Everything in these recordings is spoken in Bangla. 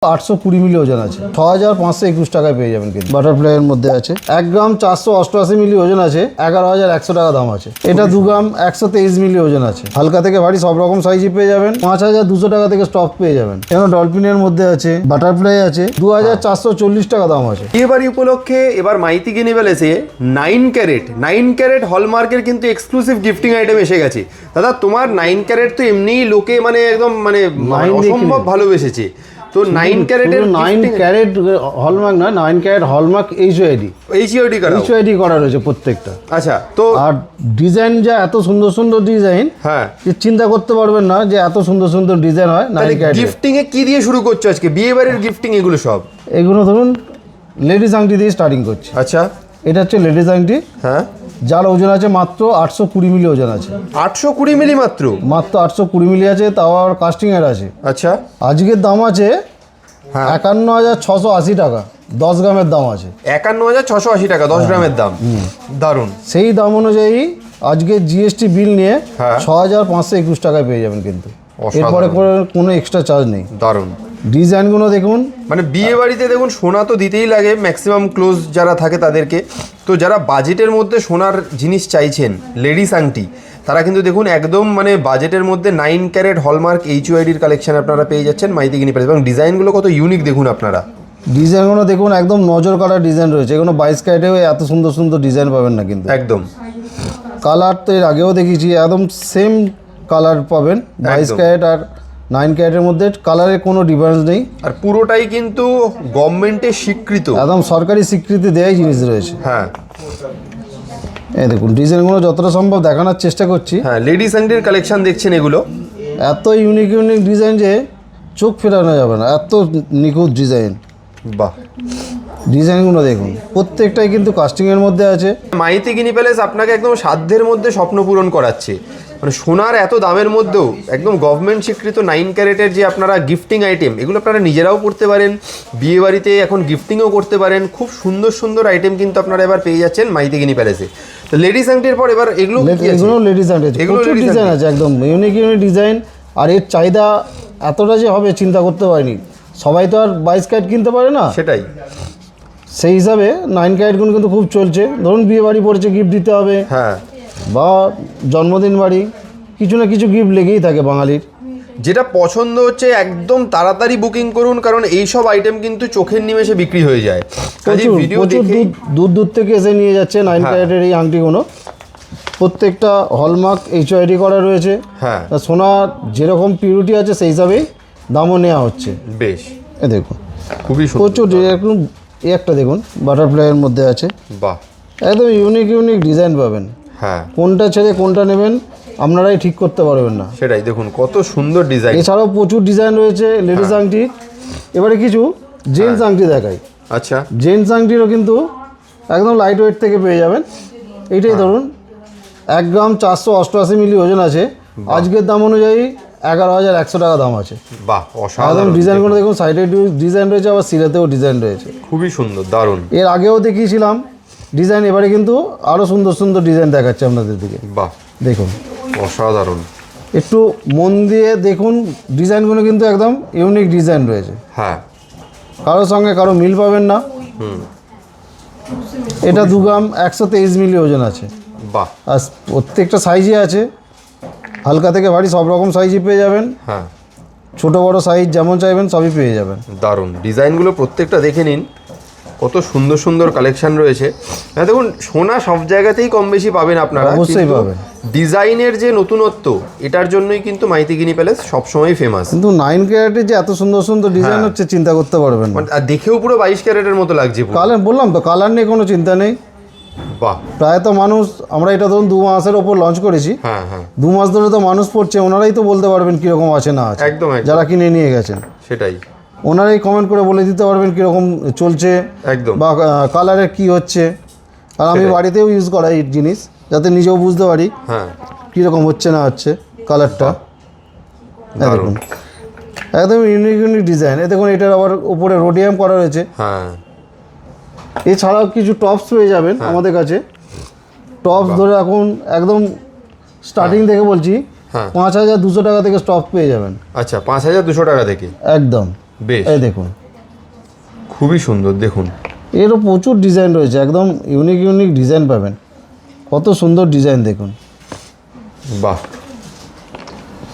820 মিলি ওজন আছে, 6521 টাকায় পেয়ে যাবেন। কিন্তু বাটারফ্লাইয়ের মধ্যে আছে 1 গ্রাম 488 মিলি ওজন আছে, 11100 টাকা দাম আছে। এটা 2 গ্রাম 123 মিলি ওজন আছে, হালকা থেকে ভারী সব রকম সাইজই পেয়ে যাবেন। 5200 টাকা থেকে স্টক পেয়ে যাবেন। এখানে ডলফিনের মধ্যে আছে, বাটারফ্লাই আছে, 2440 টাকা দাম আছে। বিয়েবাড়ি উপলক্ষে এবার মাইতি কিনে ফেলেছে 9 ক্যারেট হলমার্কের কিন্তু এক্সক্লুসিভ গিফটিং আইটেম এসে গেছে। দাদা তোমার 9 ক্যারেট তো এমনিই লোকে মানে একদম মানে অসম্ভব ভালোবেসেছে, তো 9 ক্যারেটের 9 ক্যারেট হলমার্ক না, 9 ক্যারেট হলমার্ক এইচওআইডি করা রয়েছে প্রত্যেকটা। আচ্ছা, তো আর ডিজাইন যা এত সুন্দর সুন্দর ডিজাইন, হ্যাঁ যে চিন্তা করতে পারবেন না যে এত সুন্দর সুন্দর ডিজাইন হয় 9 ক্যারেট। গিফটিং এ কি দিয়ে শুরু করছো আজকে? বিয়ে বাড়ির গিফটিং এগুলো সব? এগুলো ধরুন লেডিস আংটি দিয়ে স্টার্টিং করছি। আচ্ছা, এটা হচ্ছে লেডিস আংটি, হ্যাঁ, যার ওজন আছে মাত্র 820 মিলি ওজন আছে। 820 মিলি মাত্র? মাত্র 820 মিলি আছে, তাও আর কাস্টিং এর আছে। আচ্ছা, আজকের দাম আছে হ্যাঁ 51680 টাকা, 10 গ্রামের দাম আছে। 51680 টাকা 10 গ্রামের দাম, দারুণ। সেই দাম অনুযায়ী আজকে জিএসটি বিল নিয়ে হ্যাঁ 6521 টাকায় পেয়ে যাবেন। কিন্তু অসাধারণ। এরপরে কোনো এক্সট্রা চার্জ নেই। দারুণ ডিজাইনগুলো দেখুন, মানে বিয়ে বাড়িতে দেখুন সোনা তো দিতেই লাগে ম্যাক্সিমাম ক্লোজ যারা থাকে তাদেরকে। তো যারা বাজেটের মধ্যে সোনার জিনিস চাইছেন, লেডিস আংটি, তারা কিন্তু দেখুন একদম মানে বাজেটের মধ্যে 9 ক্যারেট হলমার্ক এইচওআইডির কালেকশন আপনারা পেয়ে যাচ্ছেন মাইতি কিনি প্রাইস। এবং ডিজাইনগুলো কত ইউনিক দেখুন আপনারা। ডিজাইনগুলো দেখুন, একদম নজর কাটা ডিজাইন রয়েছে। এগুলো 22 ক্যারেটেও এত সুন্দর সুন্দর ডিজাইন পাবেন না। কিন্তু একদম কালার তো এর আগেও দেখিয়েছি, একদম সেম কালার পাবেন 22 ক্যারেট আর 9 ক্যারেটের মধ্যে। কালারের কোনো ডিফারেন্স নেই, আর পুরোটাই কিন্তু গভর্নমেন্টের স্বীকৃত, একদম সরকারি স্বীকৃতি দেওয়াই জিনিস রয়েছে। হ্যাঁ এই দেখুন ডিজাইনগুলো যতটা সম্ভব দেখানোর চেষ্টা করছি। হ্যাঁ, লেডিস আংটির কালেকশন দেখছেন এগুলো। এত ইউনিক ইউনিক ডিজাইন যে চোখ ফেরানো যাবে না, এত নিখুঁত ডিজাইন। বাহ, ডিজাইনগুলো দেখুন, প্রত্যেকটাই কিন্তু কাস্টিংয়ের মধ্যে আছে। মাইতি কিনি প্যালেস আপনাকে একদম সাধ্যের মধ্যে স্বপ্ন পূরণ করাচ্ছে। মানে সোনার এত দামের মধ্যেও একদম গভর্নমেন্ট স্বীকৃত 9 ক্যারেটের যে আপনারা গিফটিং আইটেম, এগুলো আপনারা নিজেরাও পড়তে পারেন, বিয়ে বাড়িতে এখন গিফটিংও করতে পারেন। খুব সুন্দর সুন্দর আইটেম কিন্তু আপনারা এবার পেয়ে যাচ্ছেন মাইতি কিনি প্যালেসে। তো লেডিস আংটির পর এবার এগুলো লেডিস আংটি, প্রচুর ডিজাইন আছে, একদম ইউনিক ইউনিক ডিজাইন। আর এর চাহিদা এতটা যে হবে চিন্তা করতে পারিনি। সবাই তো আর 22 ক্যারেট কিনতে পারে না, সেটাই। সেই হিসাবে 9 ক্যারেটগুলো কিন্তু খুব চলছে। ধরুন বিয়ে বাড়ি পড়েছে, গিফট দিতে হবে, হ্যাঁ, বা জন্মদিন বাড়ি, কিছু না কিছু গিফট লেগেই থাকে বাঙালির। যেটা পছন্দ হচ্ছে একদম তাড়াতাড়ি বুকিং করুন, কারণ এই সব আইটেম কিন্তু চোখের নিমেষে বিক্রি হয়ে যায়। প্রচুর দূর দূর থেকে এসে নিয়ে যাচ্ছে 9 ক্যারেটের এই আংটিগুলো। প্রত্যেকটা হলমার্ক এইচওআইডি করা রয়েছে। হ্যাঁ, সোনা যেরকম পিউরিটি আছে সেই হিসাবেই দামও নেওয়া হচ্ছে। বেশ, এ দেখুন খুবই প্রচুর একদম। এই একটা দেখুন বাটারফ্লাইয়ের মধ্যে আছে, বাহ, একদম ইউনিক ইউনিক ডিজাইন পাবেন। হ্যাঁ, কোনটা ছেড়ে কোনটা নেবেন আপনারাই ঠিক করতে পারবেন না। সেটাই, দেখুন কত সুন্দর ডিজাইন। এছাড়াও প্রচুর ডিজাইন রয়েছে লেডিস আংটি। এবারে কিছু জেন্টস আংটি দেখাই। আচ্ছা, জেন্টস আংটিরও কিন্তু একদম লাইট ওয়েট থেকে পেয়ে যাবেন। এইটাই ধরুন 1 গ্রাম 488 মিলি ওজন আছে। আজকের দাম অনুযায়ী 11100 টাকা দাম আছে। বাহ, একদম অসাধারণ। ডিজাইনগুলো দেখুন, সাইডে ডিজাইন রয়েছে, আবার সিরাতেও ডিজাইন রয়েছে। খুবই সুন্দর, দারুণ। এর আগেও দেখিয়েছিলাম ডিজাইন, এবারে কিন্তু আরও সুন্দর সুন্দর ডিজাইন দেখাচ্ছে আপনাদের দিকে। বাহ, দেখুন অসাধারণ। একটু মন দিয়ে দেখুন, ডিজাইনগুলো কিন্তু একদম ইউনিক ডিজাইন রয়েছে। হ্যাঁ, কারোর সঙ্গে কারো মিল পাবেন না। এটা 2 গ্রাম 123 মিলি ওজন আছে। বাহ, আর প্রত্যেকটা সাইজই আছে, হালকা থেকে ভারী সব রকম সাইজই পেয়ে যাবেন। হ্যাঁ, ছোট বড় সাইজ যেমন চাইবেন সবই পেয়ে যাবেন। দারুণ। ডিজাইনগুলো প্রত্যেকটা দেখে নিন, কত সুন্দর সুন্দর কালেকশন রয়েছে। হ্যাঁ, দেখুন সোনা সব জায়গাতেই কম বেশি পাবেন আপনারা, অবশ্যই পাবেন। ডিজাইনের যে নতুনত্ব, এটার জন্যই কিন্তু মাইতি কিনি প্যালেস সবসময় ফেমাস। কিন্তু 9 ক্যারেটের যে এত সুন্দর সুন্দর ডিজাইন হচ্ছে চিন্তা করতে পারবেন না। আর দেখেও পুরো 22 ক্যারেটের মতো লাগছে পুরো। কালার বললাম তো, কালার নিয়ে কোনো চিন্তা নেই। বাহ, প্রায়ত মানুষ, আমরা এটা ধরুন 2 মাসের ওপর লঞ্চ করেছি, হ্যাঁ হ্যাঁ, 2 মাস ধরে তো মানুষ পড়ছে, ওনারাই তো বলতে পারবেন কীরকম আছে না আছে, একদম একদম, যারা কিনে নিয়ে গেছেন সেটাই, ওনারাই কমেন্ট করে বলে দিতে পারবেন কীরকম চলছে, একদম, বা কালারের কী হচ্ছে। আর আমি বাড়িতেও ইউজ করাই এই জিনিস, যাতে নিজেও বুঝতে পারি হ্যাঁ, কীরকম হচ্ছে না হচ্ছে কালারটা। দেখুন একদম ইউনিক ইউনিক ডিজাইন। এ দেখুন এটার আবার উপরে রোডিয়াম করা রয়েছে। হ্যাঁ, এছাড়াও কিছু টপস পেয়ে যাবেন আমাদের কাছে। টপস ধরে এখন একদম স্টার্টিং থেকে বলছি, 5200 টাকা থেকে স্টপ পেয়ে যাবেন। আচ্ছা, 5200 টাকা থেকে একদম বেশ, এই দেখুন খুবই সুন্দর দেখুন। এরও প্রচুর ডিজাইন রয়েছে, একদম ইউনিক ইউনিক ডিজাইন পাবেন। কত সুন্দর ডিজাইন দেখুন। বাহ,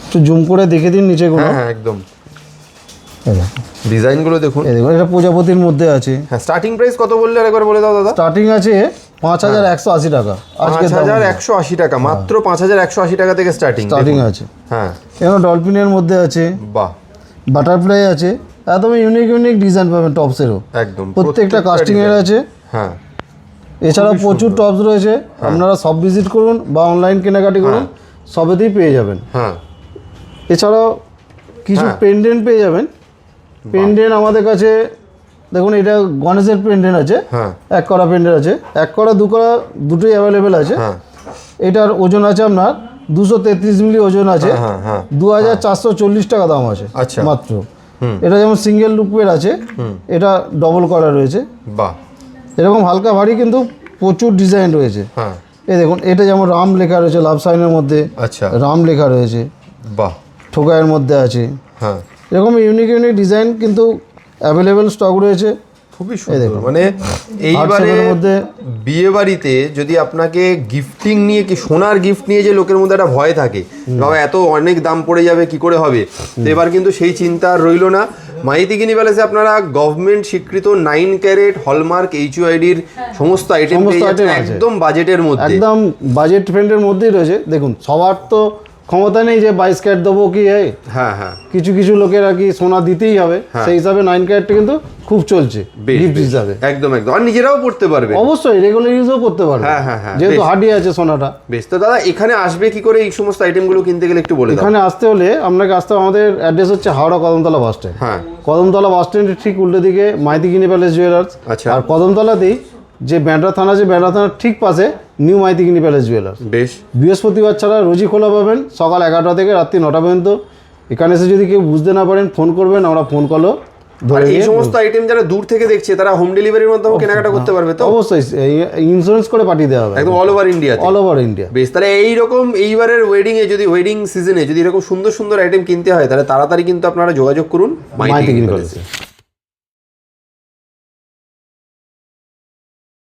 একটু জুম করে দেখে দিন নিচেগুলো। হ্যাঁ হ্যাঁ একদম, এই দেখুন, ডিজাইনগুলো দেখুন। এই দেখুন এটা প্রজাপতির মধ্যে আছে। হ্যাঁ, স্টার্টিং প্রাইস কত বললে আরেকবার বলে দাও দাদা? স্টার্টিং আছে 5180 টাকা। আজকে 5180 টাকা, মাত্র 5180 টাকা থেকে স্টার্টিং আছে। হ্যাঁ, এখানে ডলফিনের মধ্যে আছে, বাহ, বাটারফ্লাই আছে, একদম ইউনিক ইউনিক ডিজাইন পাবেন টপসেরও। একদম প্রত্যেকটা কাস্টিং এর আছে। হ্যাঁ, এছাড়া প্রচুর টপস রয়েছে, আপনারা সব ভিজিট করুন বা অনলাইন কেনাকাটি করুন, সবেতেই পেয়ে যাবেন। হ্যাঁ, এছাড়াও কিছু পেন্ডেন্ট পেয়ে যাবেন। পেন্ডেন্ট আমাদের কাছে দেখুন, এটা গণেশের পেন্ডেন্ট আছে, হ্যাঁ, এক কড়া পেন্ডেন্ট আছে, এক কড়া দু কড়া দুটোই অ্যাভেলেবেল আছে। হ্যাঁ, এটার ওজন আছে আপনার 233 মিলি ওজন আছে, হ্যাঁ, হ্যাঁ, 2440 টাকা দাম আছে আচ্ছা। মাত্র। এটা যেমন সিঙ্গেল লুপের আছে, এটা ডবল করা রয়েছে। বাহ, এরকম হালকা ভারী কিন্তু প্রচুর ডিজাইন রয়েছে। হ্যাঁ, এই দেখুন, এটা যেমন রাম লেখা রয়েছে, লাভ সাইনের মধ্যে আচ্ছা, রাম লেখা রয়েছে, বাহ, ঠোকায়ের মধ্যে আছে। হ্যাঁ, এরকম ইউনিক ইউনিক ডিজাইন কিন্তু অ্যাভেলেবেল স্টক রয়েছে। খুবই সুন্দর। মানে এইবারে হোয়াটসঅ্যাপের মধ্যে বিয়ে বাড়িতে যদি আপনাকে গিফটিং নিয়ে কি সোনার গিফট নিয়ে যে লোকের মধ্যে একটা ভয় থাকে, বাবা এত অনেক দাম পড়ে যাবে কি করে হবে, তো এবার কিন্তু সেই চিন্তা আর রইলো না। মাইতি গিনি প্যালেসে আপনারা গভর্নমেন্ট স্বীকৃত 9 ক্যারেট হলমার্ক HUID-র সমস্ত আইটেম পেয়ে যাচ্ছেন একদম বাজেটের মধ্যে, একদম বাজেট ফ্রেন্ডের মধ্যেই রয়েছে। দেখুন, সবার তো ক্ষমতা নেই যে 22 ক্যারেট দেবো কি। হ্যাঁ হ্যাঁ, কিছু কিছু লোকের আর কি সোনা দিতেই হবে, সেই হিসাবে 9 ক্যারেটটা কিন্তু খুব চলছে গিফট হিসাবে। একদম একদম, আর নিজেরাও পড়তে পারবে, অবশ্যই রেগুলার ইউজও করতে পারবে, হ্যাঁ হ্যাঁ হ্যাঁ, যেহেতু হার্ডি আছে সোনাটা। বেশ, তো দাদা এখানে আসবে কি করে এই সমস্ত আইটেমগুলো কিনতে গেলে একটু বলে দাও। এখানে আসতে হলে আপনাকে আসতে হবে, আমাদের অ্যাড্রেস হচ্ছে হাওড়া কদমতলা বাস স্ট্যান্ড। হ্যাঁ, কদমতলা বাস স্ট্যান্ডের ঠিক উল্টো দিকে মাইতি গিনি প্যালেস জুয়েলার্স। আচ্ছা, আর কদমতলাতেই যে ব্যান্ডরা থানা আছে, ব্যান্ডরা থানার ঠিক পাশে নিউ মাইতি গিনি প্যালেস জুয়েলার্স। বেশ, বৃহস্পতিবার ছাড়া রোজই খোলা পাবেন, সকাল 11টা থেকে রাত্রি 9টা পর্যন্ত। এখানে এসে যদি কেউ বুঝতে না পারেন ফোন করবেন, আমরা ফোন কলও ধরে এই সমস্ত আইটেম যারা দূর থেকে দেখছে তারা হোম ডেলিভারির মাধ্যমে কেনাকাটা করতে পারবে তো? অবশ্যই, ইন্স্যুরেন্স করে পাঠিয়ে দেওয়া হবে একদম all over India, all over India. বেশ, তাহলে এইরকম এইবারের ওয়েডিং সিজনে যদি এরকম সুন্দর সুন্দর আইটেম কিনতে হয় তাহলে তাড়াতাড়ি কিন্তু আপনারা যোগাযোগ করুন মাইতি গিনি প্যালেসে।